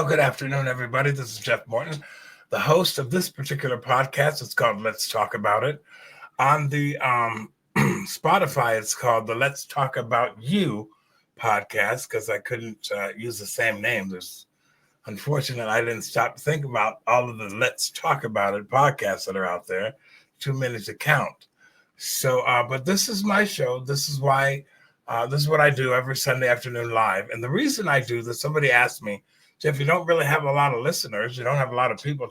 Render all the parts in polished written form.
Well, good afternoon, everybody. This is Jeff Morton, the host of this particular podcast. It's called Let's Talk About It. On the Spotify, it's called the Let's Talk About You podcast because I couldn't use the same name. Unfortunately, I didn't stop to think about all of the Let's Talk About It podcasts that are out there. Too many to count. So, but this is my show. This is why, this is what I do every Sunday afternoon live. And the reason I do this, somebody asked me, Jeff, you don't really have a lot of listeners. You don't have a lot of people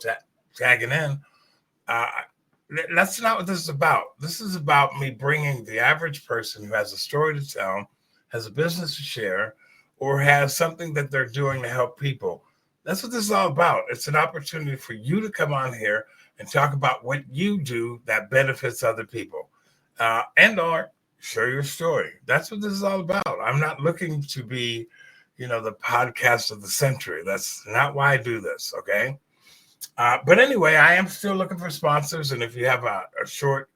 tagging in. That's not what this is about. This is about me bringing the average person who has a story to tell, has a business to share, or has something that they're doing to help people. That's what this is all about. It's an opportunity for you to come on here and talk about what you do that benefits other people, and or share your story. That's what this is all about. I'm not looking to be, the podcast of the century. That's not why I do this, okay? But anyway, I am still looking for sponsors, and if you have a short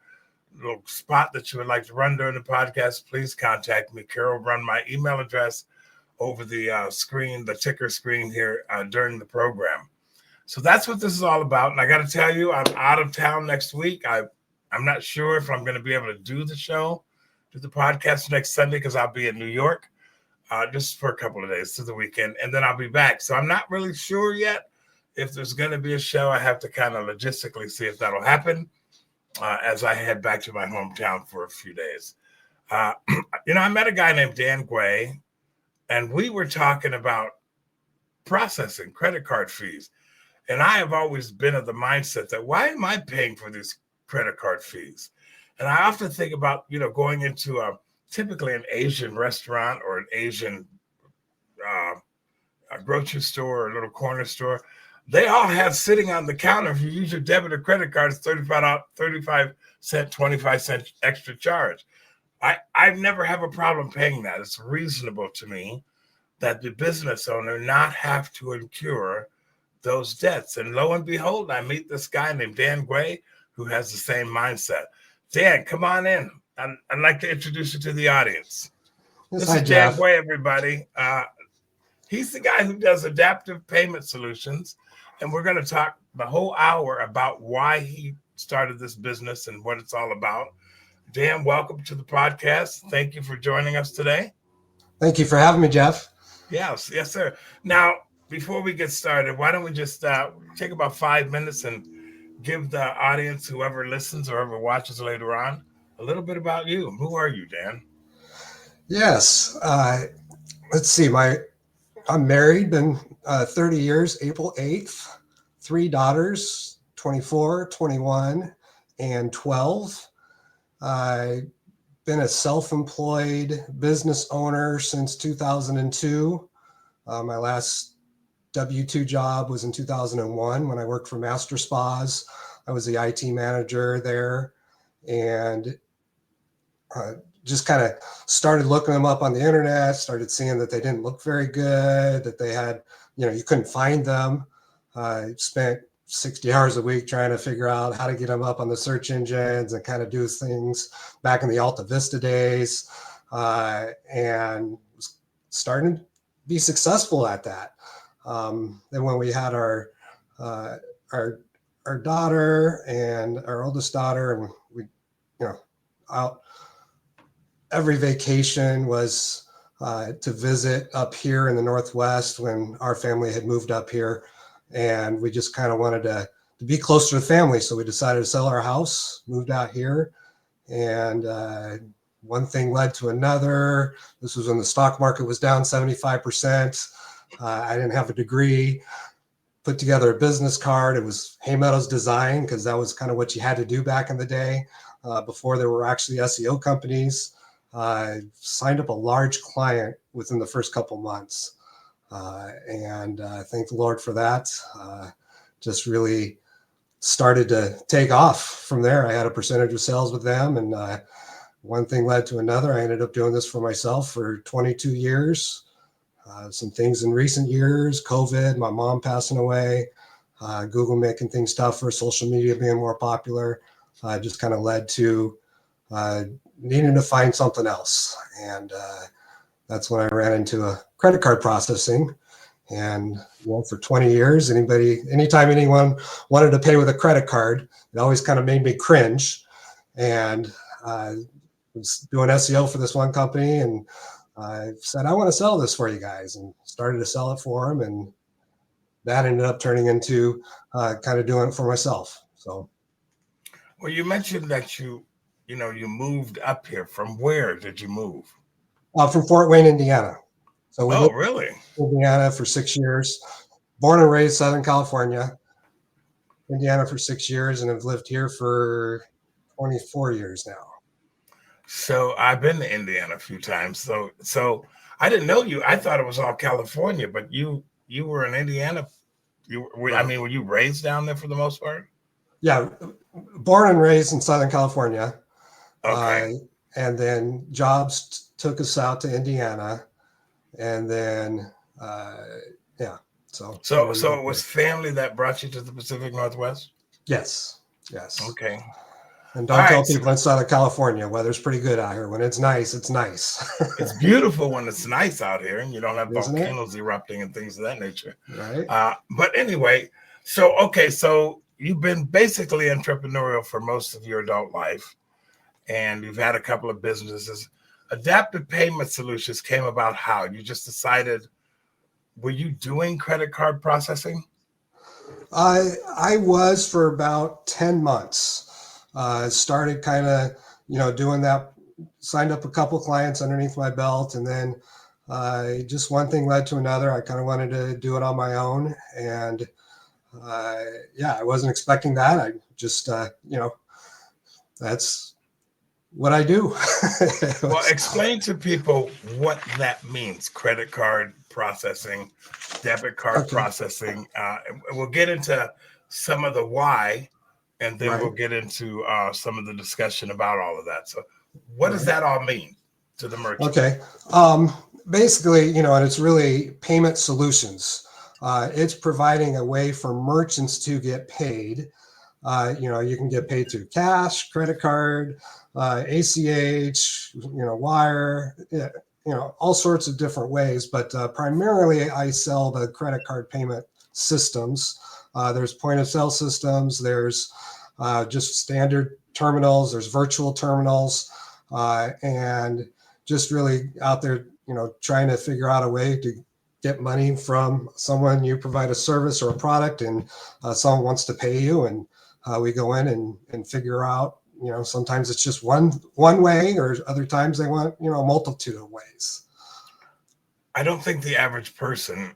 little spot that you would like to run during the podcast, please contact me. Carol, run my email address over the screen, the ticker screen here during the program. So that's what this is all about. And I got to tell you, I'm out of town next week. I'm not sure if I'm going to be able to do the podcast next Sunday because I'll be in New York just for a couple of days to the weekend, and then I'll be back. So I'm not really sure yet if there's going to be a show. I have to kind of logistically see if that'll happen as I head back to my hometown for a few days. I met a guy named Dan Guay, and we were talking about processing credit card fees. And I have always been of the mindset that why am I paying for these credit card fees? And I often think about, going into typically an Asian restaurant or an Asian a grocery store or a little corner store. They all have sitting on the counter, if you use your debit or credit card, it's 35 cent, 25 cent extra charge. I've never have a problem paying that. It's reasonable to me that the business owner not have to incur those debts. And lo and behold, I meet this guy named Dan Guay who has the same mindset. Dan, come on in. I'd like to introduce you to the audience. This is Dan Guay, everybody. He's the guy who does adaptive payment solutions. And we're going to talk the whole hour about why he started this business and what it's all about. Dan, welcome to the podcast. Thank you for joining us today. Thank you for having me, Jeff. Yes, sir. Now, before we get started, why don't we just take about 5 minutes and give the audience, whoever listens or whoever watches later on, a little bit about you. Who are you, Dan? Yes. Let's see. I'm married, been 30 years, April 8th, 3 daughters, 24, 21, and 12. I've been a self-employed business owner since 2002. My last W-2 job was in 2001 when I worked for Master Spas. I was the IT manager there, and just kind of started looking them up on the internet, started seeing that they didn't look very good, that they had, you couldn't find them. I spent 60 hours a week trying to figure out how to get them up on the search engines and kind of do things back in the Alta Vista days, and was starting to be successful at that. Then when we had our daughter and our oldest daughter, and we, out every vacation was to visit up here in the Northwest when our family had moved up here, and we just kind of wanted to be closer to the family. So we decided to sell our house, moved out here, and one thing led to another. This was when the stock market was down 75%. I didn't have a degree, put together a business card. It was Haymeadows Design because that was kind of what you had to do back in the day before there were actually SEO companies. Signed up a large client within the first couple months. And thank the Lord for that. Just really started to take off from there. I had a percentage of sales with them, and one thing led to another. I ended up doing this for myself for 22 years. Some things in recent years, COVID, my mom passing away, Google making things tougher, social media being more popular, just kind of led to needing to find something else. And that's when I ran into a credit card processing. And for 20 years, anytime anyone wanted to pay with a credit card, it always kind of made me cringe. And I was doing SEO for this one company, and I said, I want to sell this for you guys, and started to sell it for them. And that ended up turning into kind of doing it for myself. So, well, you mentioned that you moved up here. From where did you move? From Fort Wayne, Indiana. So we lived really? in Indiana for 6 years. Born and raised Southern California, Indiana for 6 years, and have lived here for 24 years now. So I've been to Indiana a few times. So I didn't know you. I thought it was all California, but you were in Indiana. Were you raised down there for the most part? Yeah, born and raised in Southern California. Okay. And then jobs took us out to Indiana, and then So it was family that brought you to the Pacific Northwest? Yes. Okay. And don't tell people in Southern California, weather's pretty good out here. When it's nice, it's nice. It's beautiful when it's nice out here and you don't have volcanoes erupting and things of that nature. Right. But anyway, so you've been basically entrepreneurial for most of your adult life, and you've had a couple of businesses. Adaptive Payment Solutions came about how? You just decided, were you doing credit card processing? I was for about 10 months. Started kind of, doing that, signed up a couple clients underneath my belt, and then just one thing led to another. I kind of wanted to do it on my own, and I wasn't expecting that. I just, that's what I do. Well, explain to people what that means. Credit card processing, debit card processing. We'll get into some of the why, and then we'll get into some of the discussion about all of that. So what does that all mean to the merchant? Okay. Basically, and it's really payment solutions. It's providing a way for merchants to get paid. You can get paid through cash, credit card, ACH, wire, all sorts of different ways. But primarily, I sell the credit card payment systems. There's point of sale systems. There's just standard terminals. There's virtual terminals, and just really out there, trying to figure out a way to get money from someone. You provide a service or a product, and someone wants to pay you, and we go in and figure out. Sometimes it's just one way, or other times they want a multitude of ways. I don't think the average person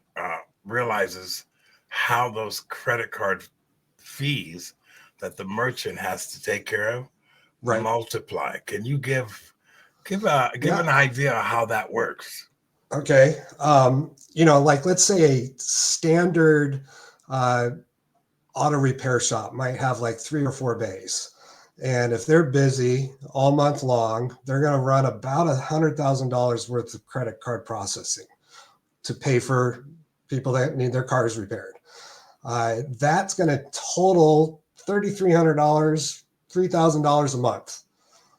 realizes how those credit card fees that the merchant has to take care of multiply. Can you give an idea of how that works? Okay. Like let's say a standard auto repair shop might have like 3 or 4 bays. And if they're busy all month long, they're going to run about $100,000 worth of credit card processing to pay for people that need their cars repaired. That's going to total $3,300, $3,000 a month.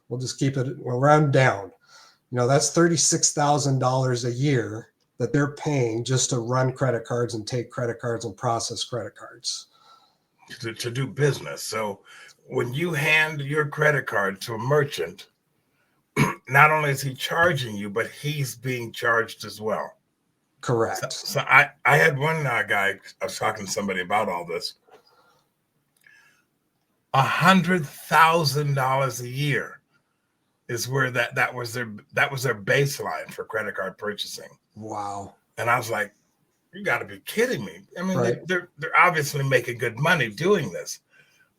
We'll just we'll round down. That's $36,000 a year that they're paying just to run credit cards and take credit cards and process credit cards. To do business. So when you hand your credit card to a merchant, not only is he charging you, but he's being charged as well. Correct. So I had one guy, I was talking to somebody about all this. $100,000 a year is where that was their baseline for credit card purchasing. Wow. And I was like, you got to be kidding me. I mean, they're obviously making good money doing this,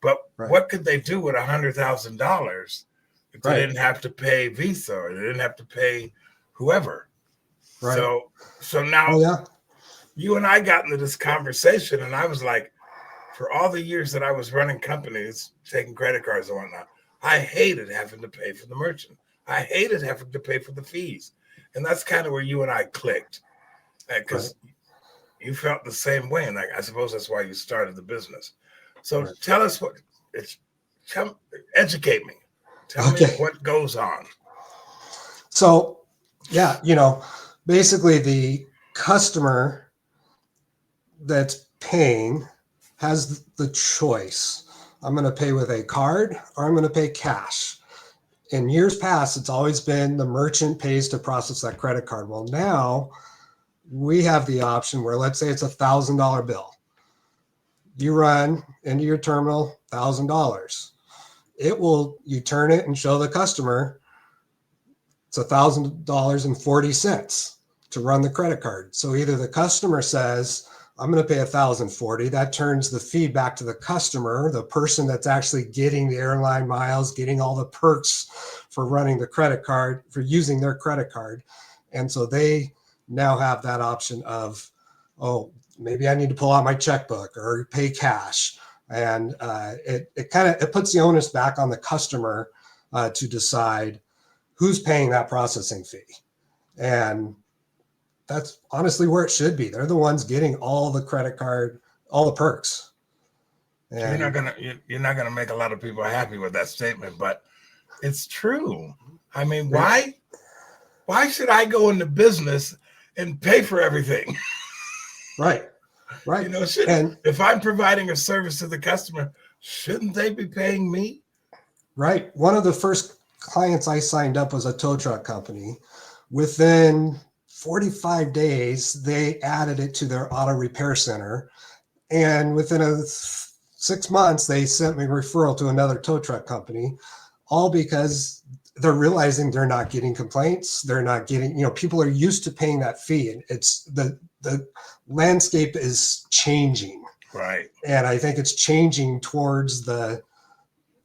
but what could they do with $100,000 if they didn't have to pay Visa, or they didn't have to pay whoever? Right. So now you and I got into this conversation, and I was like, for all the years that I was running companies, taking credit cards and whatnot, I hated having to pay for the merchant. I hated having to pay for the fees. And that's kind of where you and I clicked, because you felt the same way. And I suppose that's why you started the business. So tell us educate me. Tell me what goes on. So, basically the customer that's paying has the choice. I'm going to pay with a card or I'm going to pay cash. In years past, it's always been the merchant pays to process that credit card. Well, now we have the option where, let's say it's $1,000 bill. You run into your terminal, $1,000. You turn it and show the customer it's $1,000.40 to run the credit card. So either the customer says, I'm going to pay $1,040. That turns the fee back to the customer, the person that's actually getting the airline miles, getting all the perks for running the credit card, for using their credit card. And so they now have that option of, oh, maybe I need to pull out my checkbook or pay cash. And it puts the onus back on the customer to decide who's paying that processing fee. And that's honestly where it should be. They're the ones getting all the credit card, all the perks. And you're not gonna make a lot of people happy with that statement, but it's true. I mean, why should I go into business and pay for everything? Right. If I'm providing a service to the customer, shouldn't they be paying me? Right. One of the first clients I signed up was a tow truck company. Within 45 days, they added it to their auto repair center. And within 6 months, they sent me a referral to another tow truck company, all because they're realizing they're not getting complaints. They're not getting, people are used to paying that fee. And it's the landscape is changing. Right. And I think it's changing towards the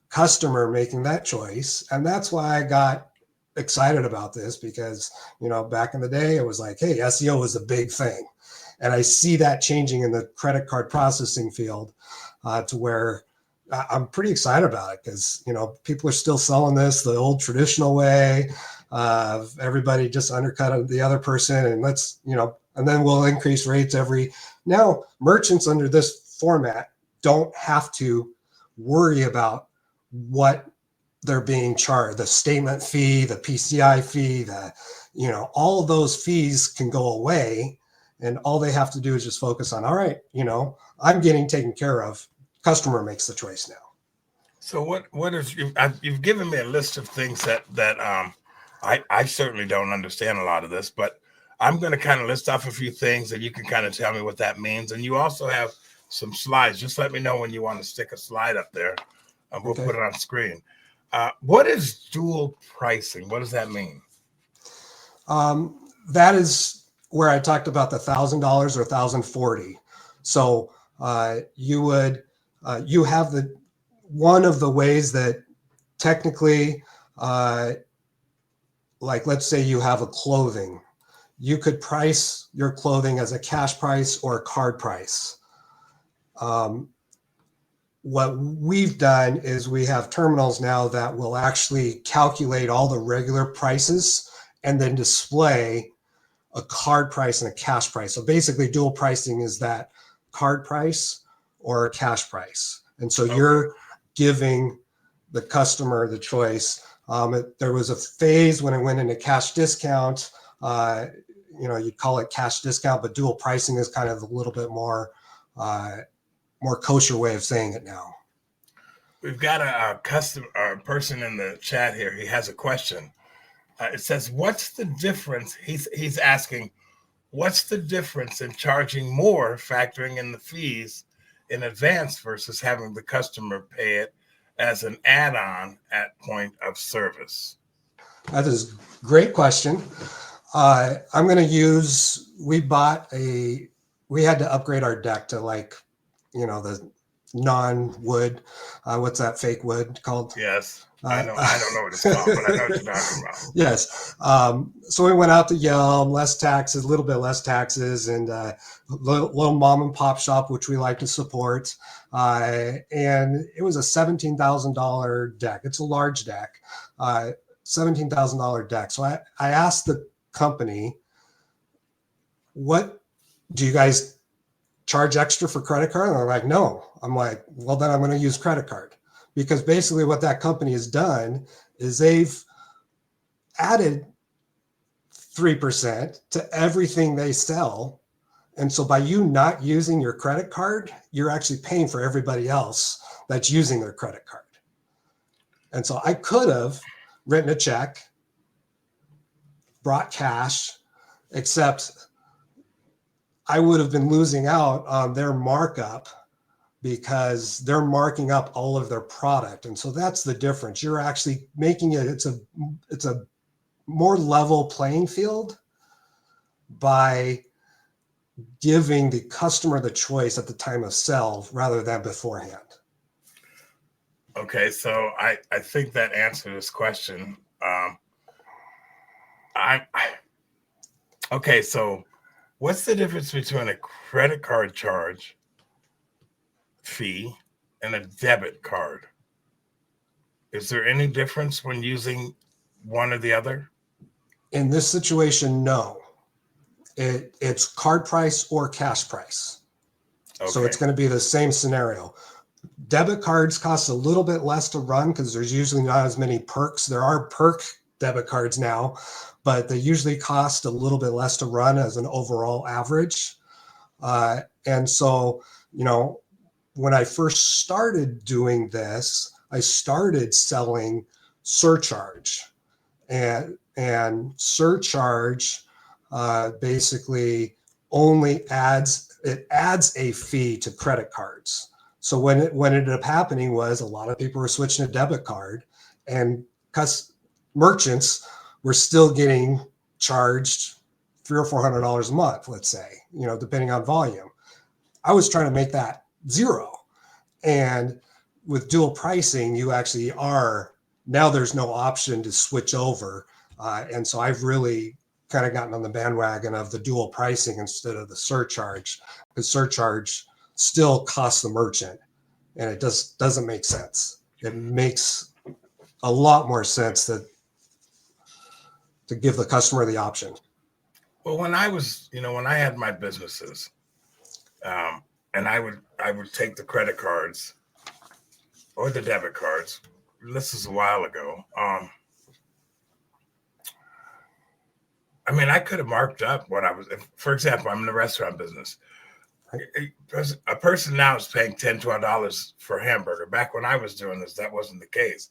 customer making that choice. And that's why I got excited about this, because back in the day it was like, hey, SEO was a big thing, and I see that changing in the credit card processing field to where I'm pretty excited about it, because people are still selling this the old traditional way of everybody just undercut the other person, and and then we'll increase rates now merchants under this format don't have to worry about what they're being charged, the statement fee, the PCI fee, all of those fees can go away. And all they have to do is just focus on, all right, I'm getting taken care of. Customer makes the choice now. So what is, you've given me a list of things that I certainly don't understand a lot of this, but I'm going to kind of list off a few things and you can kind of tell me what that means. And you also have some slides. Just let me know when you want to stick a slide up there and we'll put it on screen. What is dual pricing? What does that mean? That is where I talked about the $1,000 or $1,040. So you have one of the ways that technically, like let's say you have a clothing, you could price your clothing as a cash price or a card price. What we've done is we have terminals now that will actually calculate all the regular prices and then display a card price and a cash price. So basically dual pricing is that card price or a cash price. And so you're giving the customer the choice. There was a phase when it went into cash discount, you'd call it cash discount, but dual pricing is kind of a little bit more kosher way of saying it now. We've got a person in the chat here. He has a question. It says, what's the difference? He's asking, what's the difference in charging more, factoring in the fees in advance versus having the customer pay it as an add-on at point of service? That is a great question. I'm going to use, we had to upgrade our deck to the non-wood, what's that fake wood called? Yes. I don't know what it's called, but I know what you're talking about. Yes. So we went out to Yelm, a little bit less taxes, and little mom and pop shop, which we like to support. And it was a $17,000 deck. It's a large deck, $17,000 deck. So I asked the company, what do you guys charge extra for credit card? And they're like, no. I'm like, well, then I'm going to use credit card. Because basically what that company has done is they've added 3% to everything they sell. And so by you not using your credit card, you're actually paying for everybody else that's using their credit card. And so I could have written a check, brought cash, except I would have been losing out on their markup because they're marking up all of their product. And so that's the difference. You're actually making it, it's a more level playing field by giving the customer the choice at the time of sale rather than beforehand. Okay, so I think that answers this question. Okay, so what's the difference between a credit card charge fee and a debit card? Is there any difference when using one or the other? In this situation, no. It's card price or cash price. Okay. So it's going to be the same scenario. Debit cards cost a little bit less to run because there's usually not as many perks. There are perk debit cards now, but they usually cost a little bit less to run as an overall average. And so, when I first started doing this, I started selling surcharge, and surcharge basically only adds a fee to credit cards. So what ended up happening was a lot of people were switching to debit card, and merchants were still getting charged $300 or $400 a month, let's say, depending on volume. I was trying to make that zero. And with dual pricing, you actually now there's no option to switch over. And so I've really kind of gotten on the bandwagon of the dual pricing instead of the surcharge. The surcharge still costs the merchant, and it doesn't make sense. It makes a lot more sense to give the customer the option. Well, when I had my businesses, and I would take the credit cards or the debit cards. This is a while ago. I could have marked up what I was. For example, I'm in the restaurant business. A person now is paying $10, $12 for a hamburger. Back when I was doing this, that wasn't the case.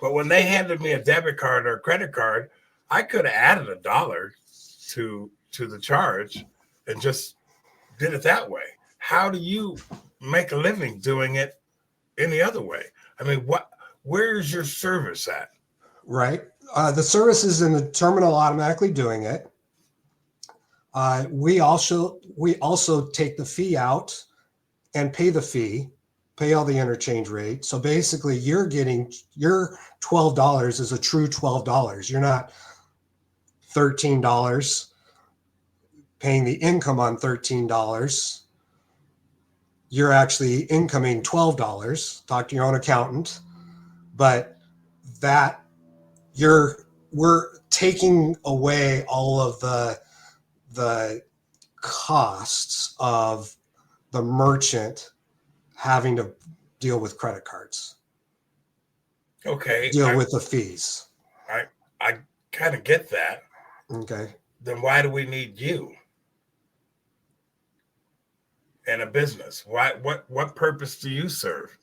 But when they handed me a debit card or a credit card, I could have added $1 to the charge and just did it that way. How do you make a living doing it any other way? Where's your service at? Right. The service is in the terminal automatically doing it. We also take the fee out and pay the fee, pay all the interchange rate. So basically you're getting your $12 is a true $12. You're not $13 paying the income on $13. You're actually incoming $12. Talk to your own accountant, but we're taking away all of the costs of the merchant having to deal with credit cards. Okay. Deal with the fees. I kind of get that. Okay. Then why do we need you in a business? Why? What purpose do you serve?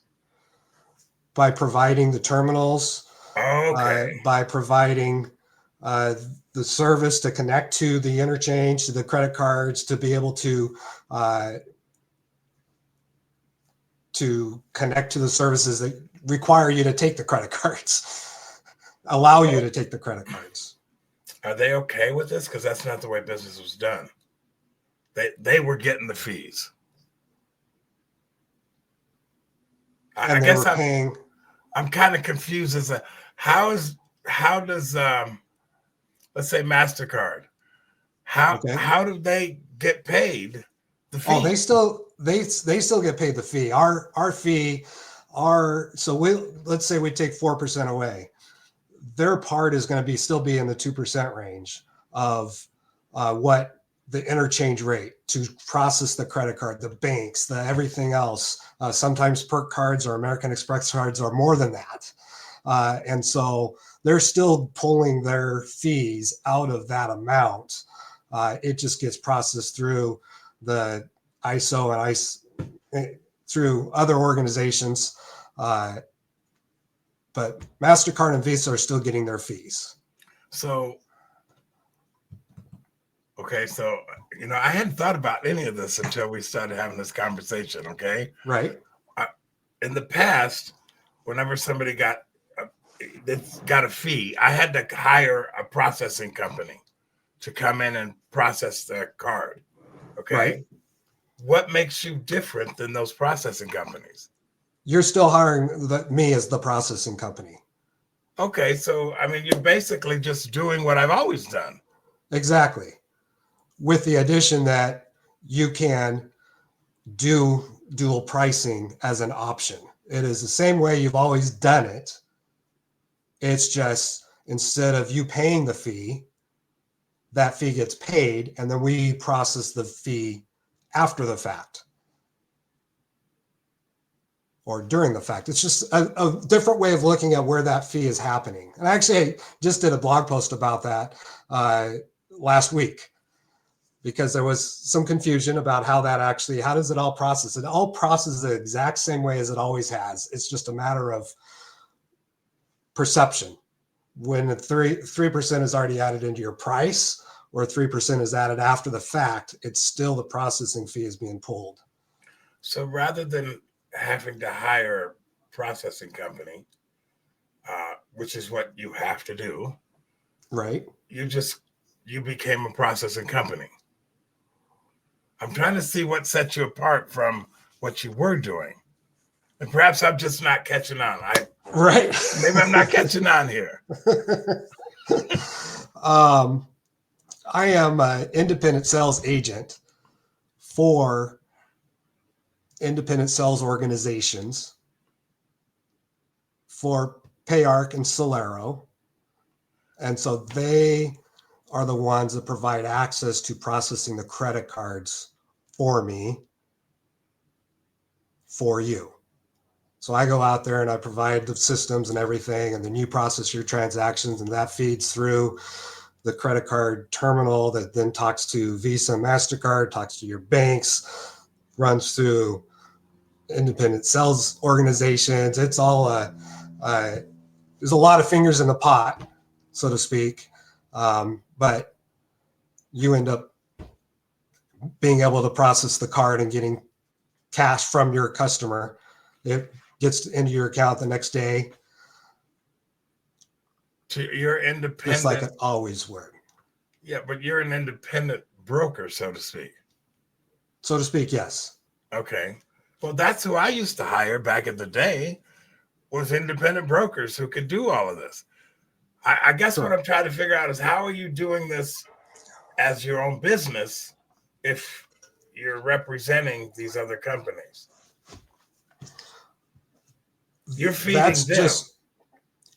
By providing the terminals. Okay. By providing the service to connect to the interchange, to the credit cards, to be able to connect to the services that require you to take the credit cards, allow you to take the credit cards. Are they okay with this? Because that's not the way business was done. They were getting the fees. I guess I'm kind of confused as to how does let's say MasterCard, how do they get paid the fee? Oh, they still get paid the fee. Our fee, let's say we take 4% away. Their part is going to still be in the 2% range of what the interchange rate to process the credit card, the banks, the everything else. Sometimes Perk cards or American Express cards are more than that. And so they're still pulling their fees out of that amount. It just gets processed through the ISO and ICE through other organizations. But MasterCard and Visa are still getting their fees. So, okay, so, I hadn't thought about any of this until we started having this conversation, okay? Right. In the past, whenever somebody got a fee, I had to hire a processing company to come in and process their card, okay? Right. What makes you different than those processing companies? You're still hiring me as the processing company. Okay, so you're basically just doing what I've always done. Exactly. With the addition that you can do dual pricing as an option. It is the same way you've always done it. It's just instead of you paying the fee, that fee gets paid, and then we process the fee after the fact or during the fact. It's just a different way of looking at where that fee is happening. And actually, I just did a blog post about that last week because there was some confusion about how does it all process? It all processes the exact same way as it always has. It's just a matter of perception. When the 3% is already added into your price or 3% is added after the fact, it's still the processing fee is being pulled. So rather than having to hire a processing company, which is what you have to do, right? You became a processing company. I'm trying to see what sets you apart from what you were doing. And perhaps I'm just not catching on. Right. Maybe I'm not catching on here. I am an independent sales agent for independent sales organizations for Payarc and Celero. And so they are the ones that provide access to processing the credit cards for me, for you. So I go out there and I provide the systems and everything, and then you process your transactions, and that feeds through the credit card terminal that then talks to Visa and MasterCard, talks to your banks, runs through independent sales organizations. It's all there's a lot of fingers in the pot, so to speak. But you end up being able to process the card and getting cash from your customer. It gets into your account the next day. So you're independent. Just like it always would. Yeah, but you're an independent broker, so to speak. So to speak, yes. Okay. Well, that's who I used to hire back in the day, was independent brokers who could do all of this. I guess Sure. What I'm trying to figure out is, how are you doing this as your own business if you're representing these other companies? You're feeding them.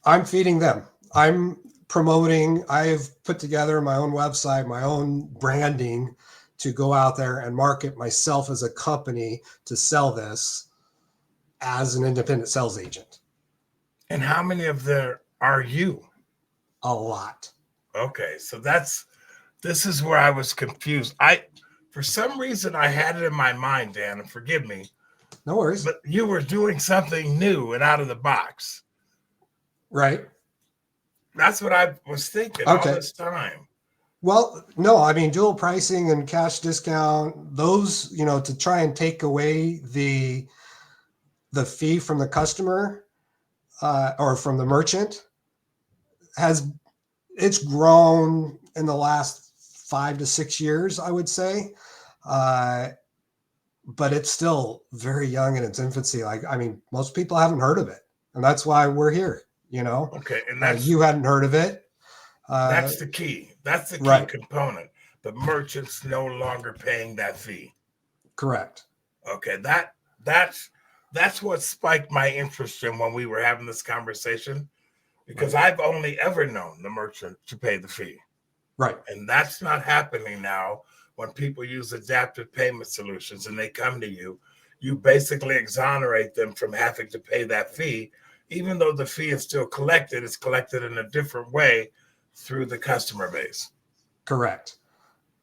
I'm feeding them. I'm promoting. I've put together my own website, my own branding to go out there and market myself as a company to sell this as an independent sales agent. And how many of there are you? A lot. Okay, so this is where I was confused. For some reason, I had it in my mind, Dan, and forgive me. No worries. But you were doing something new and out of the box. Right. That's what I was thinking all this time. Well, no, dual pricing and cash discount, those, to try and take away the fee from the customer or from the merchant, it's grown in the last 5 to 6 years, I would say. But it's still very young in its infancy. Most people haven't heard of it, and that's why we're here, Okay. And you hadn't heard of it. That's the key. That's the key right. component. The merchant's no longer paying that fee. Correct. Okay. That's what spiked my interest in when we were having this conversation, because I've only ever known the merchant to pay the fee. Right. And that's not happening now. When people use adaptive payment solutions and they come to you, you basically exonerate them from having to pay that fee, even though the fee is still collected. It's collected in a different way through the customer base. Correct.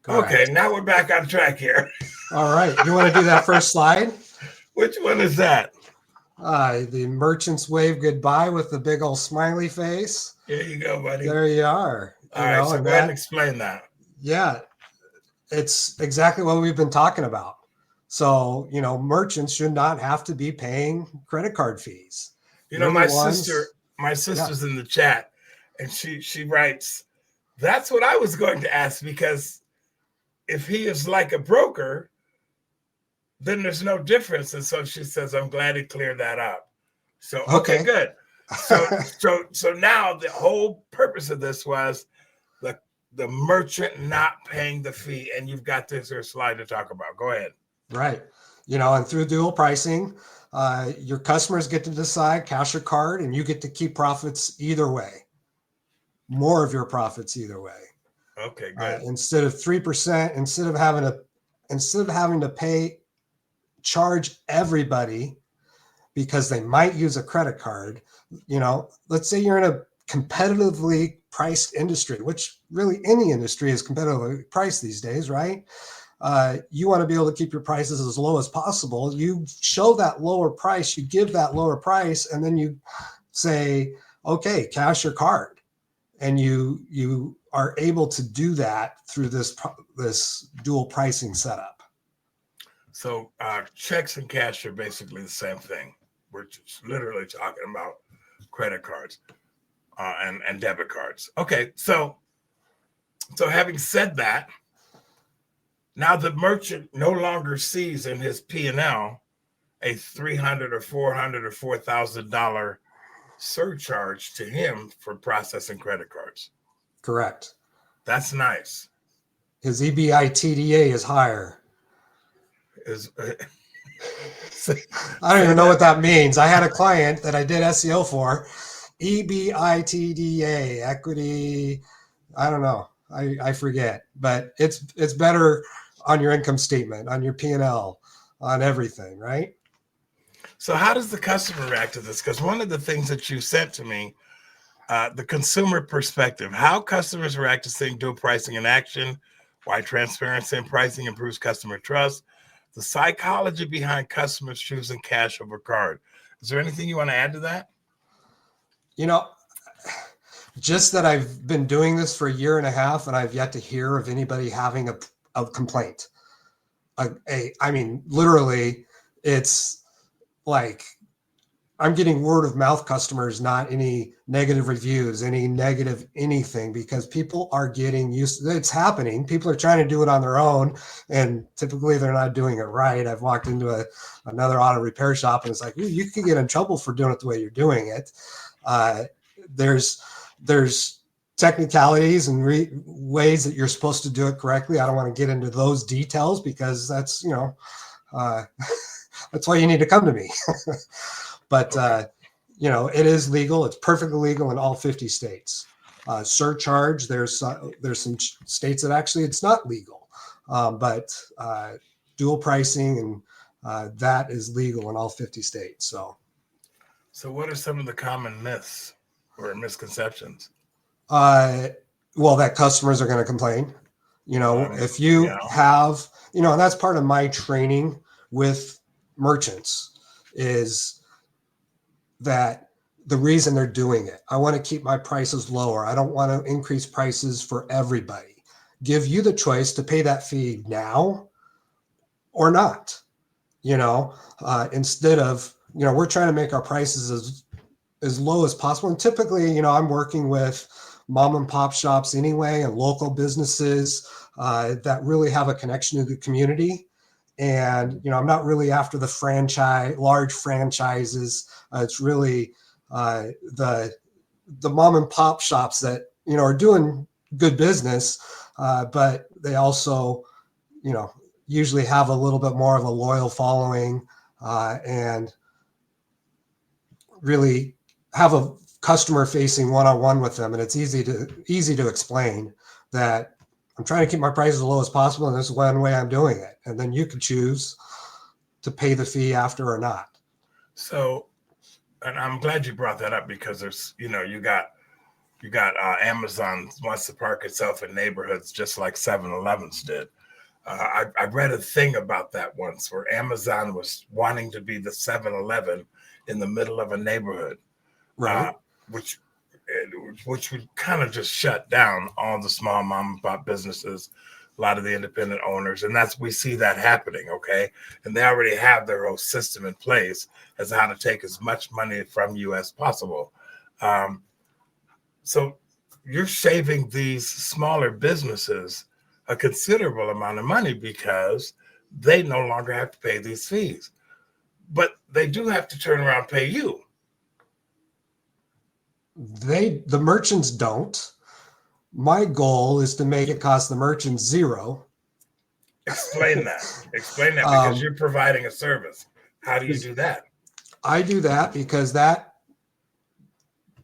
Okay, Correct. now we're back on track here. All right. You want to do that first slide? Which one is that? The merchants wave goodbye with the big old smiley face. Here you go, buddy. There you are. All right, so And go ahead and that, explain that. yeah, it's exactly what we've been talking about. So, merchants should not have to be paying credit card fees. My sister's in the chat, and she writes, that's what I was going to ask, because if he is like a broker, then there's no difference. And so she says, I'm glad he cleared that up. So, okay, good. So now the whole purpose of this was the merchant not paying the fee. And you've got this here slide to talk about. Go ahead. Right. And through dual pricing, your customers get to decide cash or card, and you get to keep profits either way. More of your profits either way. Okay, good. Instead of 3%, instead of having to charge everybody because they might use a credit card. Let's say you're in a competitively priced industry, which really any industry is competitively priced these days, right? You want to be able to keep your prices as low as possible. You show that lower price, you give that lower price, and then you say, okay, cash or card. And you are able to do that through this dual pricing setup. So checks and cash are basically the same thing. We're just literally talking about credit cards and debit cards. Okay, so having said that, now the merchant no longer sees in his P&L a $300 or $400 or $4,000 surcharge to him for processing credit cards. Correct. That's nice. His EBI TDA is higher. I don't even know what that means. I had a client that I did SEO for. EBI TDA, equity, I don't know. I forget, but it's better on your income statement, on your P&L, on everything, right? So how does the customer react to this? Because one of the things that you sent to me, the consumer perspective, how customers react to seeing dual pricing in action, why transparency in pricing improves customer trust, the psychology behind customers choosing cash over card. Is there anything you want to add to that? Just that I've been doing this for a year and a half, and I've yet to hear of anybody having a complaint. I mean, literally, it's like I'm getting word of mouth customers, not any negative reviews, any negative anything, because people are getting used to it. It's happening. People are trying to do it on their own, and typically they're not doing it right. I've walked into another auto repair shop, and it's like, you could get in trouble for doing it the way you're doing it. There's technicalities and ways that you're supposed to do it correctly. I don't want to get into those details because that's, that's why you need to come to me. But, it is legal. It's perfectly legal in all 50 states. Surcharge, there's some states that actually it's not legal. But dual pricing and that is legal in all 50 states. So what are some of the common myths or misconceptions? Well, that customers are going to complain. If you have, and that's part of my training with merchants is that the reason they're doing it. I want to keep my prices lower. I don't want to increase prices for everybody. Give you the choice to pay that fee now or not. Instead of, we're trying to make our prices as low as possible. And typically, I'm working with mom and pop shops anyway, and local businesses that really have a connection to the community. And, I'm not really after the large franchises. It's really the mom and pop shops that, are doing good business, but they also, usually have a little bit more of a loyal following and really have a customer facing one-on-one with them. And it's easy to explain that I'm trying to keep my prices as low as possible, and this is one way I'm doing it. And then you can choose to pay the fee after or not. So, and I'm glad you brought that up because there's, you got You got Amazon wants to park itself in neighborhoods just like 7-Elevens did. I read a thing about that once where Amazon was wanting to be the 7-Eleven in the middle of a neighborhood, Right. which would kind of just shut down all the small mom and pop businesses, a lot of the independent owners, and we see that happening. Okay, and they already have their whole system in place as how to take as much money from you as possible. So you're saving these smaller businesses a considerable amount of money because they no longer have to pay these fees, but they do have to turn around and pay you. The merchants don't. My goal is to make it cost the merchants zero. Explain that. Explain that, because you're providing a service. How do you do that? I do that because that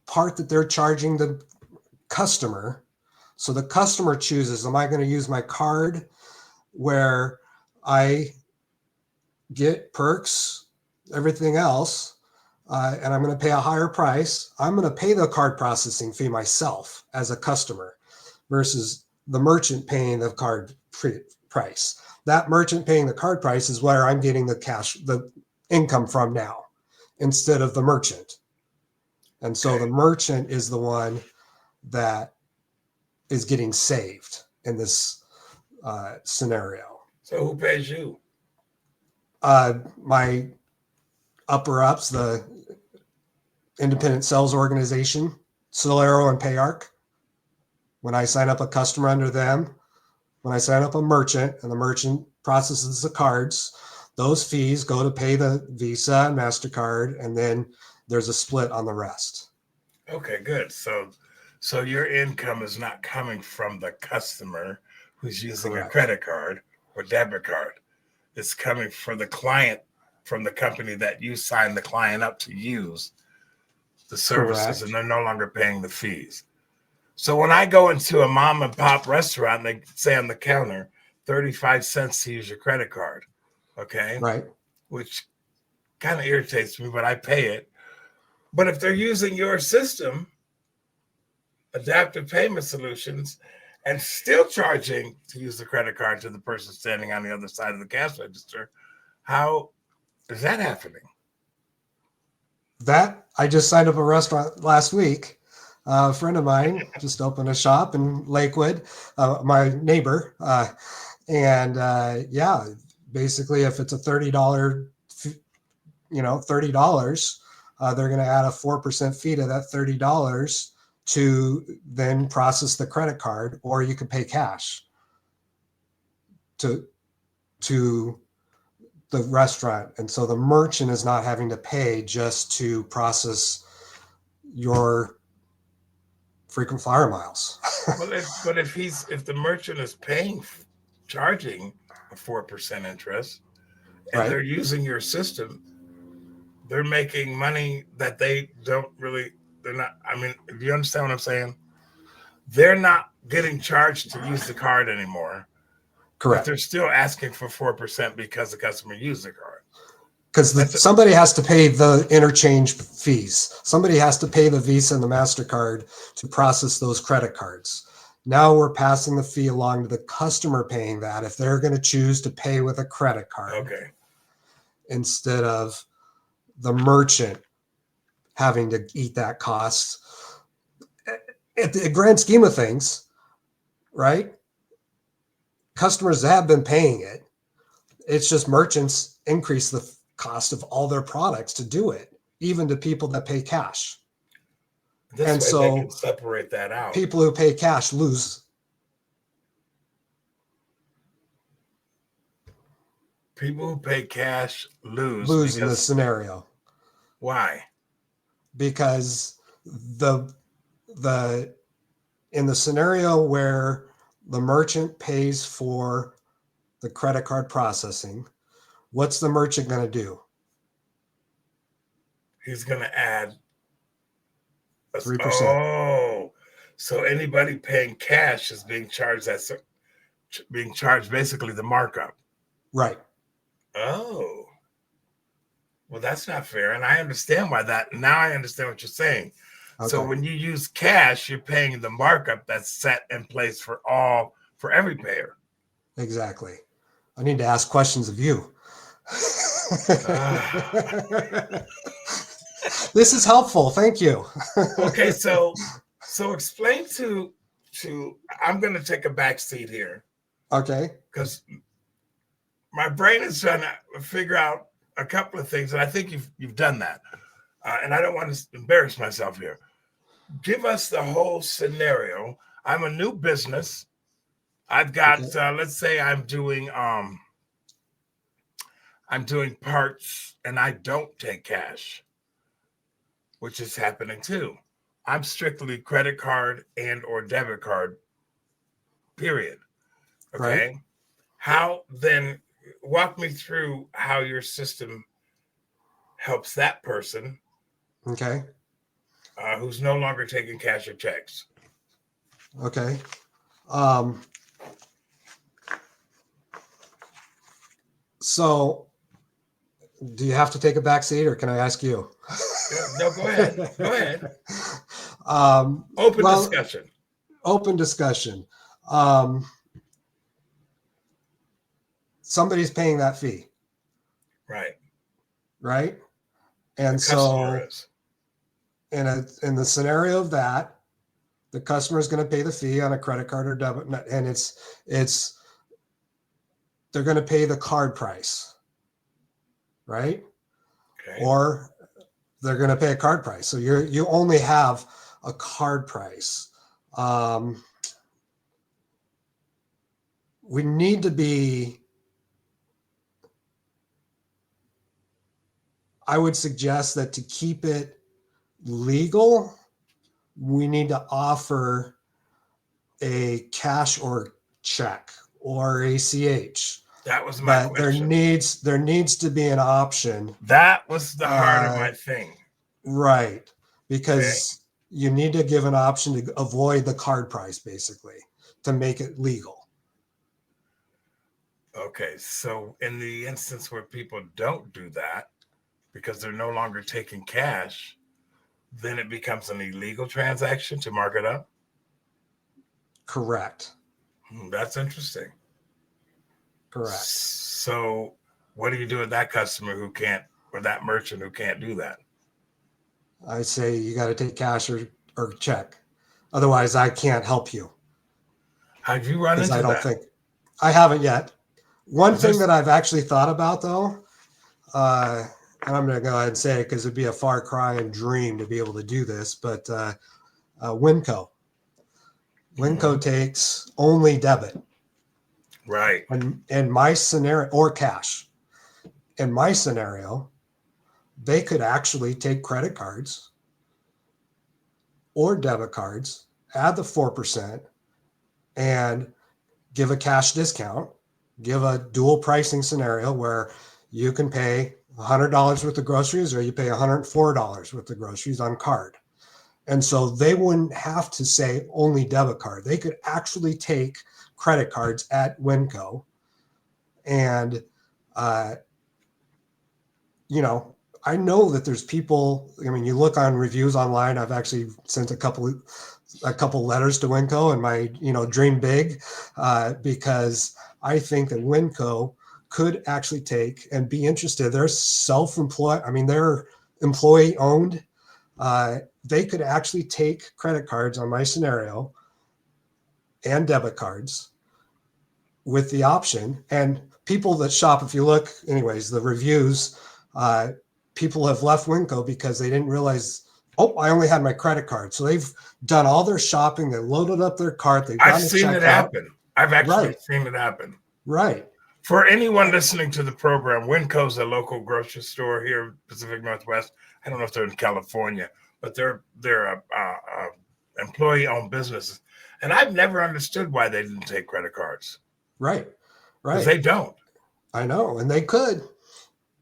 part that they're charging the customer, so the customer chooses, am I going to use my card where I get perks, everything else, and I'm going to pay a higher price? I'm going to pay the card processing fee myself as a customer versus the merchant paying the card price. That merchant paying the card price is where I'm getting the income from now instead of the merchant. And so the merchant is the one that is getting saved in this scenario. So who pays you? My upper ups, the independent sales organization, Solero and Payarc. When I sign up a customer under them, when I sign up a merchant and the merchant processes the cards, those fees go to pay the Visa and MasterCard, and then there's a split on the rest. Okay, good. So your income is not coming from the customer who's using Correct. a credit card or debit card. It's coming from the client, from the company that you signed the client up to use the services. Correct. And they're no longer paying the fees. So when I go into a mom and pop restaurant, they say on the counter, 35 cents to use your credit card. Okay. Right. Which kind of irritates me, but I pay it. But if they're using your system, Adaptive Payment Solutions, and still charging to use the credit card to the person standing on the other side of the cash register, how is that happening? That I just signed up a restaurant last week. A friend of mine just opened a shop in Lakewood, my neighbor. Yeah, basically if it's a $30, $30, they're going to add a 4% fee to that $30 to then process the credit card, or you could pay cash to the restaurant. And so the merchant is not having to pay just to process your frequent flyer miles. But if the merchant is charging a 4% interest, and Right. they're using your system, they're making money that they're not. I mean, do you understand what I'm saying? They're not getting charged to use the card anymore. Correct. But they're still asking for 4% because the customer used the card. Because somebody has to pay the interchange fees. Somebody has to pay the Visa and the MasterCard to process those credit cards. Now we're passing the fee along to the customer paying that if they're going to choose to pay with a credit card. Okay. Instead of the merchant having to eat that cost. At the grand scheme of things, right? Customers have been paying it. It's just merchants increase the cost of all their products to do it, even to people that pay cash. They can separate that out. People who pay cash lose. People who pay cash lose in this scenario. Why? Because in the scenario where the merchant pays for the credit card processing, what's the merchant going to do? He's going to add 3%. Oh, so anybody paying cash is being charged basically the markup. Right. Oh, well, that's not fair. And I understand why now I understand what you're saying. So Okay. when you use cash, you're paying the markup that's set in place for every payer. Exactly. I need to ask questions of you. Ah. This is helpful. Thank you. Okay, so explain to I'm going to take a back seat here Okay. because my brain is trying to figure out a couple of things, and I think you've done that. And I don't want to embarrass myself here. Give us the whole scenario. I'm a new business. I've got Okay. let's say I'm doing parts and I don't take cash, which is happening too. I'm strictly credit card and or debit card, period. Right. Okay. How then walk me through how your system helps that person Okay. who's no longer taking cash or checks. Okay. Um, so do you have to take a back seat or can I ask you? No, go ahead. Go ahead. Open discussion. Open discussion. Um, Somebody's paying that fee. Right. Right. And the customer so is. in the scenario of that, the customer is going to pay the fee on a credit card or debit, and it's they're going to pay the card price, right? Okay. Or they're going to pay a card price. So you only have a card price. We need to be. I would suggest that to keep it legal, we need to offer a cash or check or ACH. That was my question. There needs to be an option. That was the heart of my thing. Right. Because you need to give an option to avoid the card price, basically, to make it legal. Okay. So in the instance where people don't do that because they're no longer taking cash, then it becomes an illegal transaction to mark it up? Correct. That's interesting. Correct. So what do you do with that customer who can't, or that merchant who can't do that? I say you got to take cash or check. Otherwise, I can't help you. How'd you run into that? I don't think I haven't yet. One thing that I've actually thought about, though, and I'm going to go ahead and say it because it'd be a far cry and dream to be able to do this, but Winco. Winco takes only debit. Right. And in my scenario, or cash. In my scenario, they could actually take credit cards or debit cards, add the 4%, and give a cash discount, give a dual pricing scenario where you can pay $100 worth of groceries or you pay $104 worth of groceries on card. And so they wouldn't have to say only debit card. They could actually take credit cards at Winco. And, I know that there's people, you look on reviews online. I've actually sent a couple letters to Winco and my, dream big, because I think that Winco could actually take and be interested. They're self-employed. They're employee owned. They could actually take credit cards on my scenario and debit cards with the option. And people that shop, if you look, anyways, the reviews, people have left Winco because they didn't realize, I only had my credit card. So they've done all their shopping. They loaded up their cart. I've seen it happen. I've actually seen it happen. Right. For anyone listening to the program, Winco's a local grocery store here in Pacific Northwest. I don't know if they're in California, but they're a employee-owned business. And I've never understood why they didn't take credit cards. Right. Because they don't. I know. And they could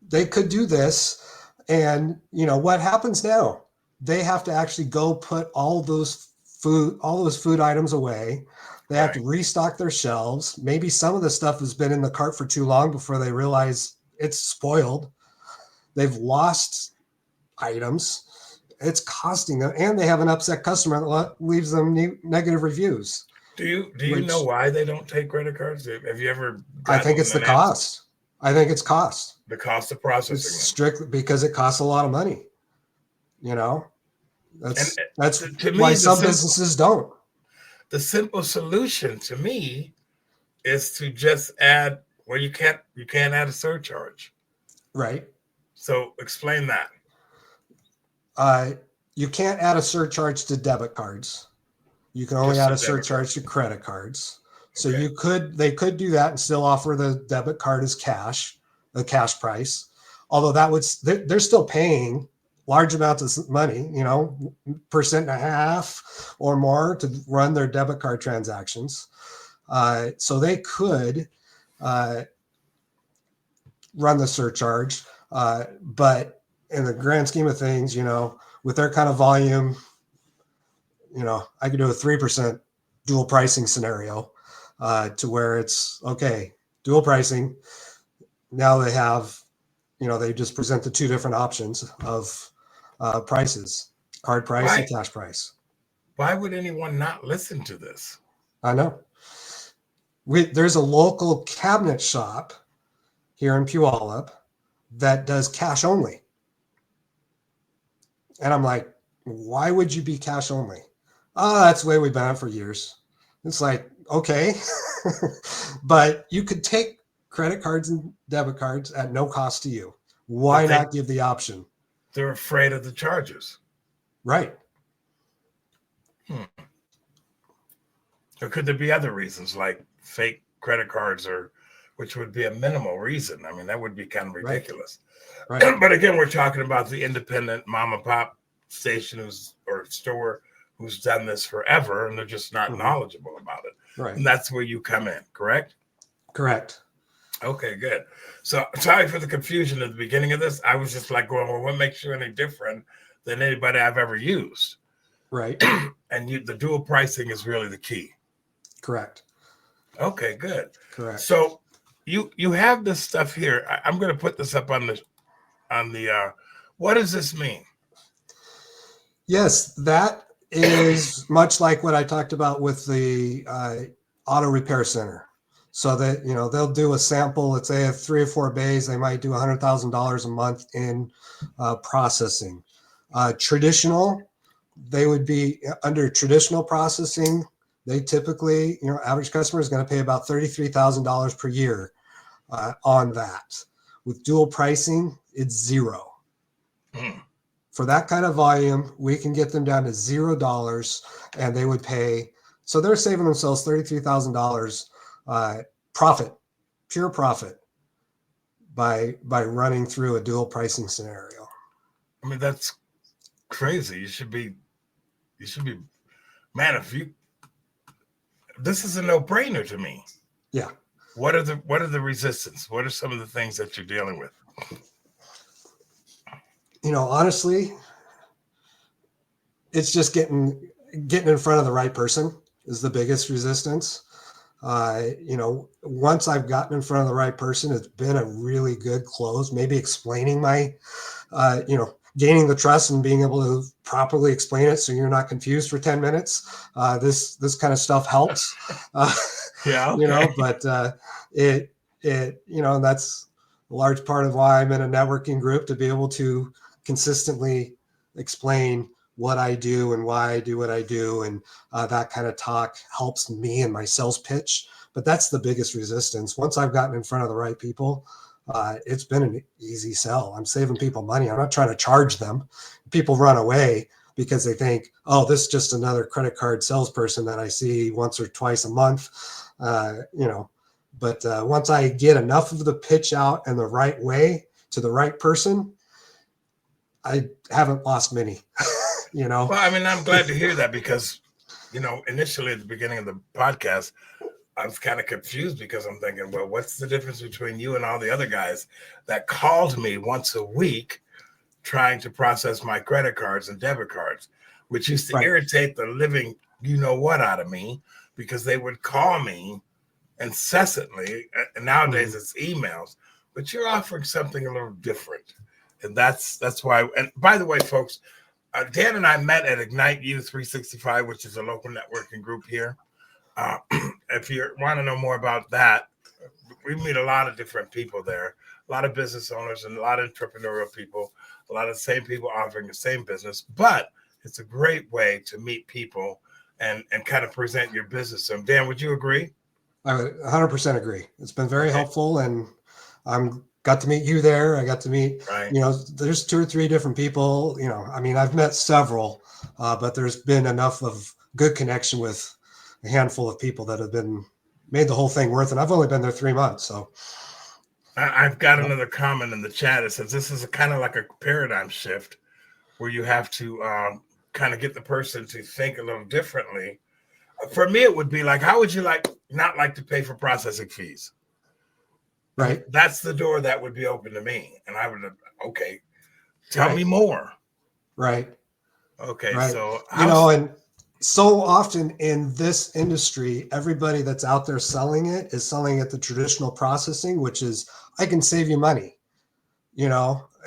do this. And what happens now? They have to actually go put all those food items away. They have to restock their shelves. Maybe some of the stuff has been in the cart for too long before they realize it's spoiled. They've lost items. it's costing them, and they have an upset customer that leaves them negative reviews. Do you know why they don't take credit cards? Have you ever? I think it's the cost. I think it's cost. The cost of processing. It's strictly because it costs a lot of money. You know, that's why some businesses don't. The simple solution to me is to just add. Well, you can't add a surcharge. Right. So explain that. You can't add a surcharge to debit cards. You can only add a surcharge to credit cards. So they could do that and still offer the debit card as cash, the cash price. Although they're still paying large amounts of money, 1.5% or more to run their debit card transactions. So they could run the surcharge, but in the grand scheme of things, with their kind of volume, I could do a 3% dual pricing scenario to where it's okay, dual pricing. Now they have, they just present the two different options of prices, card price and cash price. Why would anyone not listen to this? I know. There's a local cabinet shop here in Puyallup that does cash only. And I'm like, why would you be cash only? Oh, that's the way we've been for years. It's like, okay, but you could take credit cards and debit cards at no cost to you. Why not give the option? They're afraid of the charges. Right. Or could there be other reasons like fake credit cards, which would be a minimal reason? I mean, that would be kind of ridiculous. Right. But again, we're talking about the independent mom and pop station or store who's done this forever, and they're just not knowledgeable about it. Right. And that's where you come in, correct? Correct. Okay, good. So sorry for the confusion at the beginning of this. I was just like going, well, what makes you any different than anybody I've ever used? Right. And the dual pricing is really the key. Correct. Okay, good. Correct. So you have this stuff here. I'm going to put this up on the what does this mean? Yes, that is much like what I talked about with the auto repair center. So that, they'll do a sample, let's say of 3 or 4 bays, they might do $100,000 a month in processing. Traditional, they would be under traditional processing. They typically, average customer is going to pay about $33,000 per year on that. With dual pricing, it's zero. For that kind of volume, we can get them down to $0, and they would pay. So they're saving themselves $33,000 profit, pure profit, by running through a dual pricing scenario. I mean, that's crazy. You should be, man. This is a no-brainer to me. Yeah. What are the resistance? What are some of the things that you're dealing with? Honestly, it's just getting in front of the right person is the biggest resistance. Once I've gotten in front of the right person, it's been a really good close. Maybe explaining my, gaining the trust and being able to properly explain it so you're not confused for 10 minutes. This kind of stuff helps. Yeah. Okay. But that's a large part of why I'm in a networking group, to be able to consistently explain what I do and why I do what I do. And that kind of talk helps me in my sales pitch. But that's the biggest resistance. Once I've gotten in front of the right people, it's been an easy sell. I'm saving people money. I'm not trying to charge them. People run away because they think, oh, this is just another credit card salesperson that I see once or twice a month, But once I get enough of the pitch out in the right way to the right person, I haven't lost many. Well, I mean, I'm glad to hear that because, initially at the beginning of the podcast, I was kind of confused because I'm thinking, well, what's the difference between you and all the other guys that called me once a week trying to process my credit cards and debit cards, which used to irritate the living what out of me because they would call me incessantly. And nowadays it's emails, but you're offering something a little different. And that's why. And by the way, folks, Dan and I met at Ignite U 365, which is a local networking group here. If you want to know more about that, we meet a lot of different people there, a lot of business owners and a lot of entrepreneurial people, a lot of the same people offering the same business. But it's a great way to meet people and kind of present your business to them. Dan, would you agree? I would 100% agree. It's been very helpful, and I'm got to meet you there. I got to meet, Right. There's 2 or 3 different people, I mean, I've met several, but there's been enough of good connection with a handful of people that have made the whole thing worth it. I've only been there 3 months. So I've got another comment in the chat. It says this is kind of like a paradigm shift where you have to kind of get the person to think a little differently. For me, it would be like, how would you not like to pay for processing fees? Right. That's the door that would be open to me. And I would, okay, tell me more. Right. Okay. Right. So, and so often in this industry, everybody that's out there selling it is selling it the traditional processing, which is, I can save you money,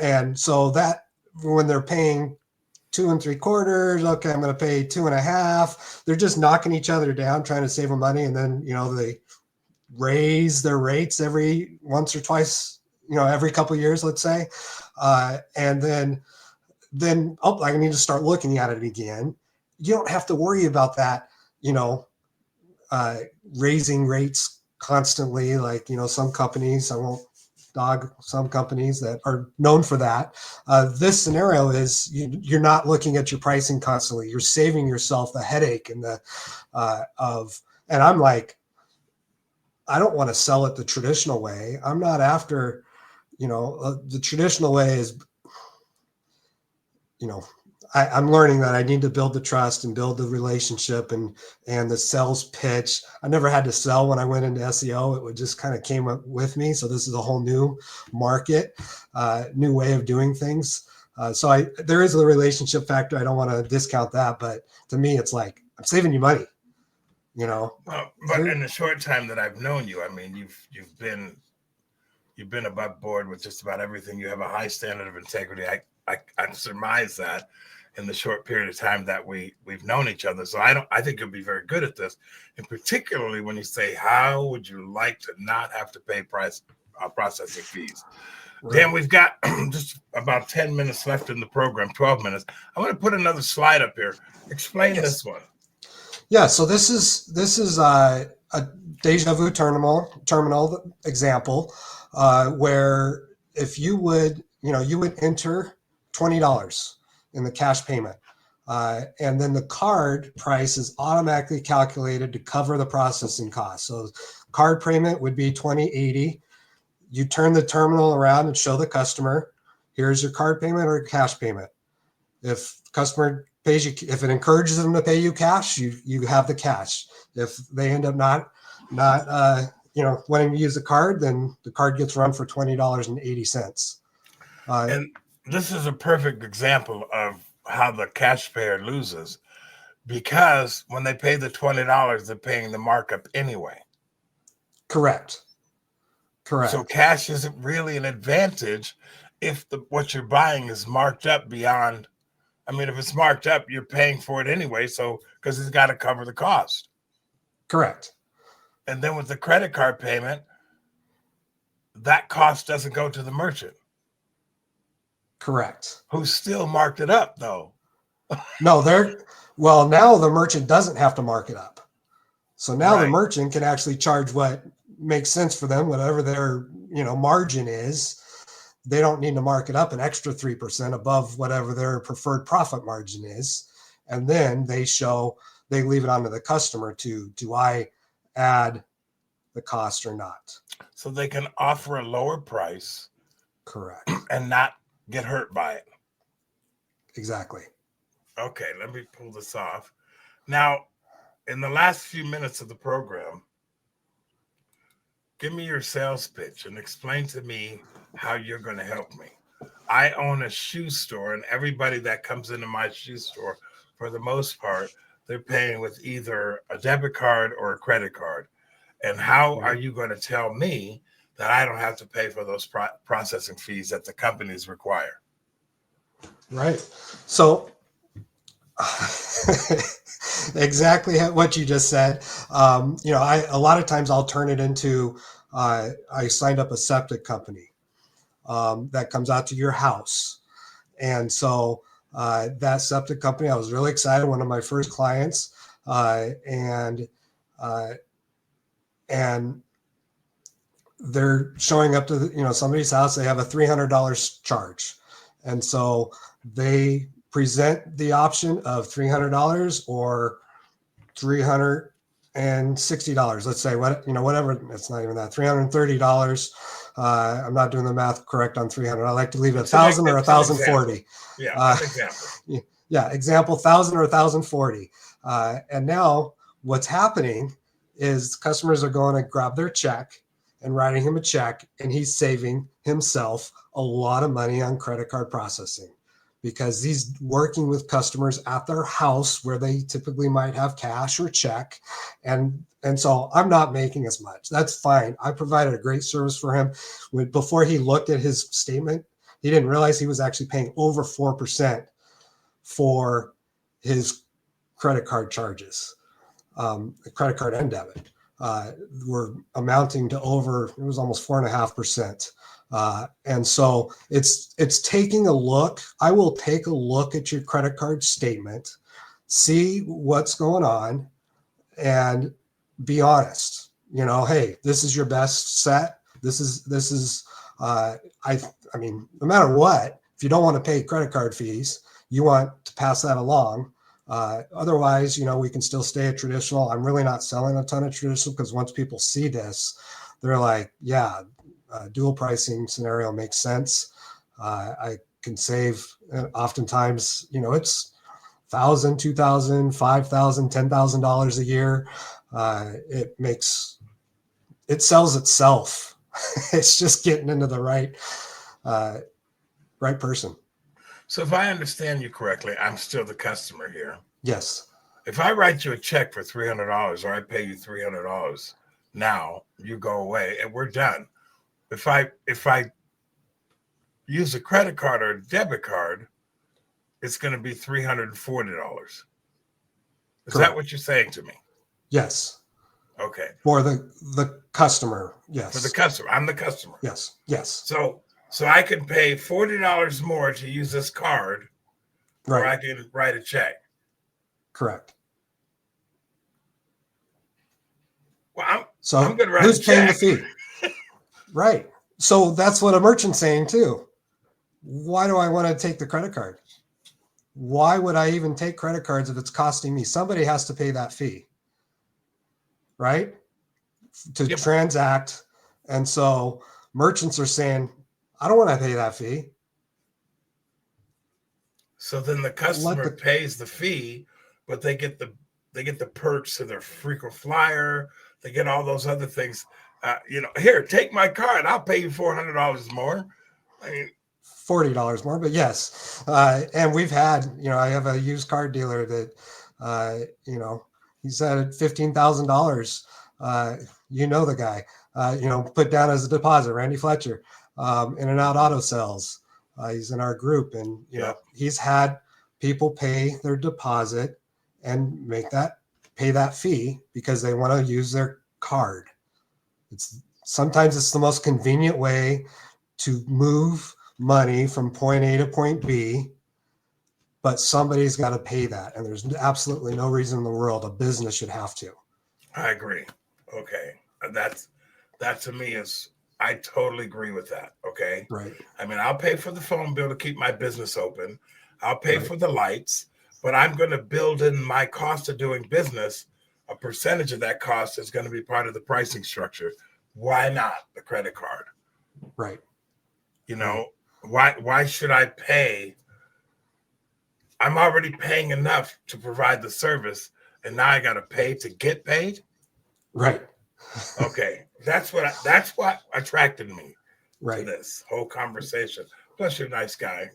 and so that when they're paying 2 3/4, okay, I'm going to pay 2.5. They're just knocking each other down, trying to save them money. And then, they raise their rates every once or twice, every couple of years, let's say. And then, I need to start looking at it again. You don't have to worry about that, raising rates constantly. Like, some companies, I won't dog some companies that are known for that. This scenario is you're not looking at your pricing constantly. You're saving yourself the headache and and I'm like, I don't want to sell it the traditional way. I'm not after, the traditional way is, I'm learning that I need to build the trust and build the relationship and the sales pitch. I never had to sell when I went into SEO. It would just kind of came up with me. So this is a whole new market, new way of doing things. So there is a relationship factor. I don't want to discount that, but to me, it's like, I'm saving you money, Well, but in the short time that I've known you, I mean, you've been above board with just about everything. You have a high standard of integrity. I surmise that in the short period of time that we've known each other. So I think you'll be very good at this. And particularly when you say, how would you like to not have to pay processing fees? Right. Dan, we've got just about 10 minutes left in the program, 12 minutes. I want to put another slide up here. Explain this one. Yeah. So this is a Deja Vu terminal example, where if you would, you would enter $20 in the cash payment. And then the card price is automatically calculated to cover the processing cost. So card payment would be $20.80. You turn the terminal around and show the customer, here's your card payment or cash payment. If customer pays you, if it encourages them to pay you cash, you have the cash. If they end up not wanting to use the card, then the card gets run for $20.80. And this is a perfect example of how the cash payer loses, because when they pay the $20, they're paying the markup anyway. Correct. So cash isn't really an advantage if what you're buying is marked up beyond. I mean, if it's marked up, you're paying for it anyway. So because it's got to cover the cost. Correct. And then with the credit card payment, that cost doesn't go to the merchant. Correct. Who still marked it up though. No, now the merchant doesn't have to mark it up. So now the merchant can actually charge what makes sense for them, whatever their margin is. They don't need to mark it up an extra 3% above whatever their preferred profit margin is. And then they leave it on to the customer do I add the cost or not? So they can offer a lower price. Correct. And not get hurt by it. Exactly. Okay, let me pull this off. Now, in the last few minutes of the program, give me your sales pitch and explain to me how you're going to help me. I own a shoe store, and everybody that comes into my shoe store, for the most part, they're paying with either a debit card or a credit card. And how are you going to tell me that I don't have to pay for those processing fees that the companies require? Right. So Exactly what you just said. A lot of times I'll turn it into, I signed up a septic company that comes out to your house. And so that septic company, I was really excited. One of my first clients, and uh, and they're showing up to somebody's house. They have a $300 charge, and so they present the option of $300 or $360. Let's say whatever. It's not even that. $330. I'm not doing the math correct on 300. I like to leave it 1,000 or 1,040. Yeah, an example. Yeah, example 1,000 or 1,040. And now what's happening is customers are going to grab their check and writing him a check, and he's saving himself a lot of money on credit card processing because he's working with customers at their house where they typically might have cash or check. And so I'm not making as much. That's fine. I provided a great service for him. Before he looked at his statement, he didn't realize he was actually paying over 4% for his credit card charges, credit card and debit. Were amounting to over, it was almost 4.5%. And so it's taking a look. I will take a look at your credit card statement, see what's going on, and be honest. Hey, this is your best set. This is I mean, no matter what, if you don't want to pay credit card fees, you want to pass that along. Otherwise, we can still stay at traditional. I'm really not selling a ton of traditional because once people see this, they're like, yeah, dual pricing scenario makes sense. I can save oftentimes, it's $1,000, $2,000, $5,000, $10,000 a year. It sells itself. It's just getting into the right person. So if I understand you correctly, I'm still the customer here. Yes. If I write you a check for $300 or I pay you $300 now, you go away and we're done. If I use a credit card or a debit card, it's going to be $340. Is Correct. that what you're saying to me? Yes. Okay. For the customer, yes. For the customer, I'm the customer. Yes. So I can pay $40 more to use this card, right. Or I can write a check. Correct. Well, so I'm going to write who's a check. Paying the fee? Right. So that's what a merchant's saying too. Why do I want to take the credit card? Why would I even take credit cards if it's costing me? Somebody has to pay that fee, right? To transact. And so merchants are saying, I don't want to pay that fee. So then the customer pays the fee, but they get the perks of their frequent flyer. They get all those other things. Here, take my card. I'll pay you $400 more. I mean, $40 more, but yes. And we've had, I have a used car dealer that, he said $15,000. The guy, put down as a deposit, Randy Fletcher, In and Out Auto Sales. He's in our group, and he's had people pay their deposit and pay that fee because they want to use their card. Sometimes it's the most convenient way to move money from point A to point B, but somebody's got to pay that, and there's absolutely no reason in the world a business should have to. I agree. Okay, that to me is. I totally agree with that. Okay. Right. I mean, I'll pay for the phone bill to keep my business open. I'll pay for the lights, but I'm going to build in my cost of doing business. A percentage of that cost is going to be part of the pricing structure. Why not the credit card? Right. Why should I pay? I'm already paying enough to provide the service, and now I got to pay to get paid. Right. Okay. That's what attracted me to this whole conversation. Plus, you're a nice guy,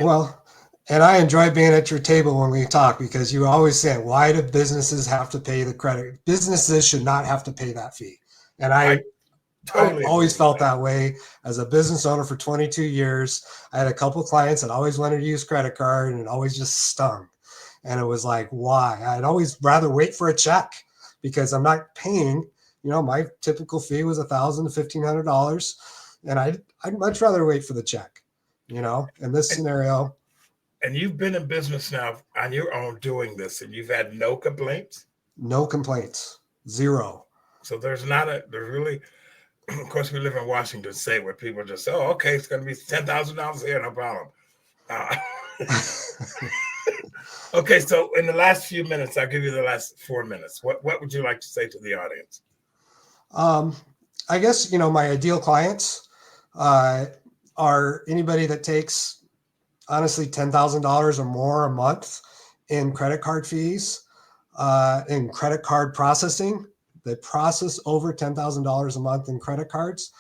Well, and I enjoy being at your table when we talk because you always say, why do businesses have to pay the credit? Businesses should not have to pay that fee. And I totally always felt that way as a business owner for 22 years. I had a couple of clients that always wanted to use credit card, and it always just stung. And it was like, why? I'd always rather wait for a check because I'm not paying, my typical fee was $1,000 to $1,500. And I'd much rather wait for the check, in this scenario. And you've been in business now on your own doing this, and you've had no complaints? No complaints. Zero. So there's really, of course, we live in Washington State where people just say, oh, okay, it's going to be $10,000 here, no problem. Okay, so in the last few minutes, I'll give you the last 4 minutes. What would you like to say to the audience? I guess, my ideal clients are anybody that takes, honestly, $10,000 or more a month in credit card fees, in credit card processing. They process over $10,000 a month in credit cards.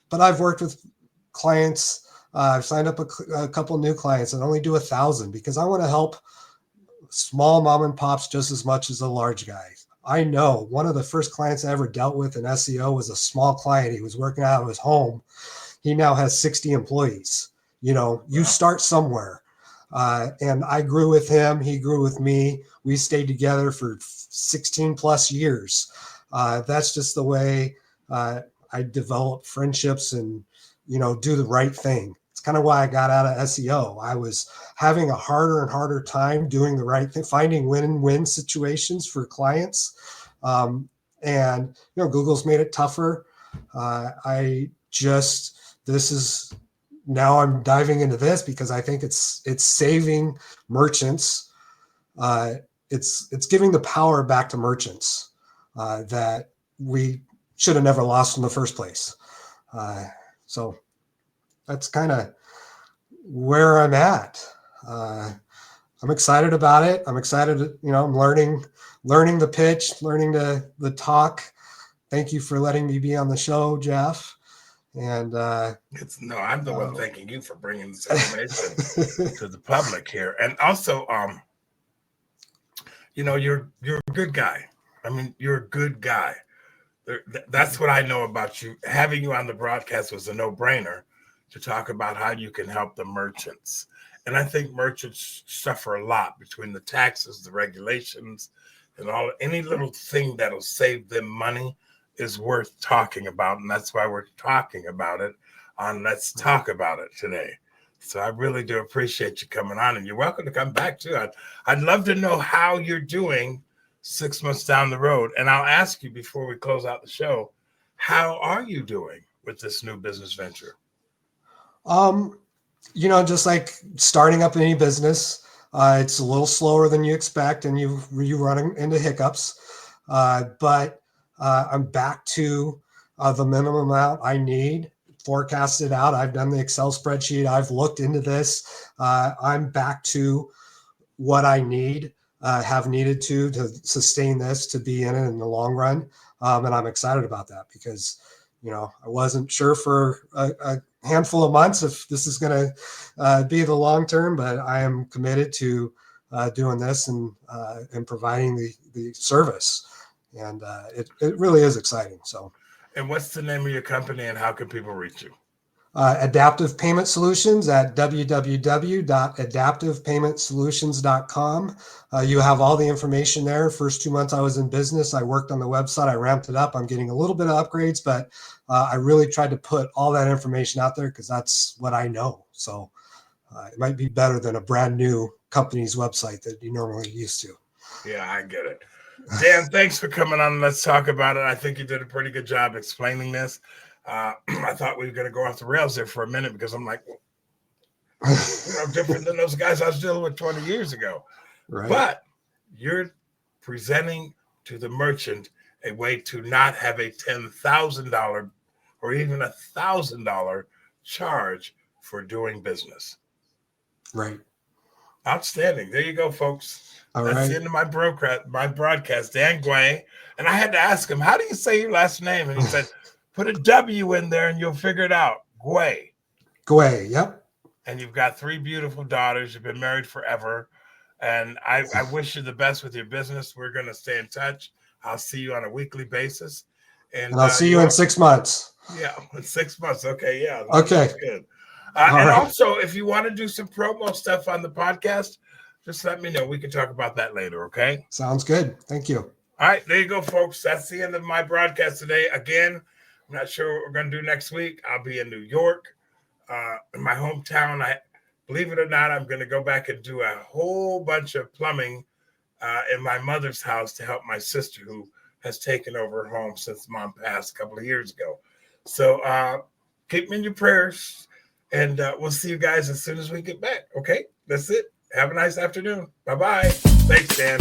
But I've worked with clients. I've signed up a couple new clients that only do 1,000 because I want to help small mom and pops just as much as the large guys. I know one of the first clients I ever dealt with in SEO was a small client. He was working out of his home. He now has 60 employees. You start somewhere. And I grew with him. He grew with me. We stayed together for 16 plus years. That's just the way I develop friendships and, do the right thing. It's kind of why I got out of SEO. I was having a harder and harder time doing the right thing, finding win-win situations for clients. And, Google's made it tougher. Now I'm diving into this because I think it's saving merchants. It's giving the power back to merchants that we should have never lost in the first place. So that's kind of where I'm at. I'm excited about it. I'm excited. I'm learning the pitch, learning the talk. Thank you for letting me be on the show, Jeff. And I'm the one thanking you for bringing this information to the public here. And also, you're a good guy. I mean, you're a good guy. That's what I know about you. Having you on the broadcast was a no-brainer to talk about how you can help the merchants. And I think merchants suffer a lot between the taxes, the regulations, and any little thing that'll save them money is worth talking about. And that's why we're talking about it on Let's Talk About It today. So I really do appreciate you coming on, and you're welcome to come back too. I'd love to know how you're doing 6 months down the road. And I'll ask you before we close out the show, how are you doing with this new business venture? Just like starting up any business, it's a little slower than you expect and you run into hiccups. But I'm back to the minimum amount I need, forecasted out. I've done the Excel spreadsheet. I've looked into this. I'm back to what I need, have needed to sustain this, to be in it in the long run. And I'm excited about that because, I wasn't sure for a handful of months if this is going to be the long term, but I am committed to doing this and providing the service. And it really is exciting. So, and what's the name of your company and how can people reach you? Adaptive Payment Solutions at www.adaptivepaymentsolutions.com. You have all the information there. First 2 months I was in business, I worked on the website. I ramped it up. I'm getting a little bit of upgrades, but I really tried to put all that information out there because that's what I know. So it might be better than a brand new company's website that you normally used to. Yeah, I get it. Dan, thanks for coming on. Let's talk about it. I think you did a pretty good job explaining this. I thought we were going to go off the rails there for a minute because I'm like, different than those guys I was dealing with 20 years ago. Right. But you're presenting to the merchant a way to not have a $10,000 or even $1,000 charge for doing business. Right. Outstanding. There you go, folks. All That's right. the end of my broadcast. Dan Guay. And I had to ask him, how do you say your last name? And he said, put a W in there and you'll figure it out. Guay. Guay, yep. And you've got 3 beautiful daughters. You've been married forever. And I wish you the best with your business. We're going to stay in touch. I'll see you on a weekly basis. And I'll see you in 6 months. Yeah, in 6 months. Okay, yeah. Okay. That's good. And also, if you want to do some promo stuff on the podcast, just let me know. We can talk about that later, okay? Sounds good. Thank you. All right, there you go, folks. That's the end of my broadcast today. Again, I'm not sure what we're going to do next week. I'll be in New York, in my hometown. Believe it or not, I'm going to go back and do a whole bunch of plumbing in my mother's house to help my sister, who has taken over her home since Mom passed a couple of years ago. So keep me in your prayers, and we'll see you guys as soon as we get back. Okay, that's it. Have a nice afternoon. Bye-bye. Thanks, Dan.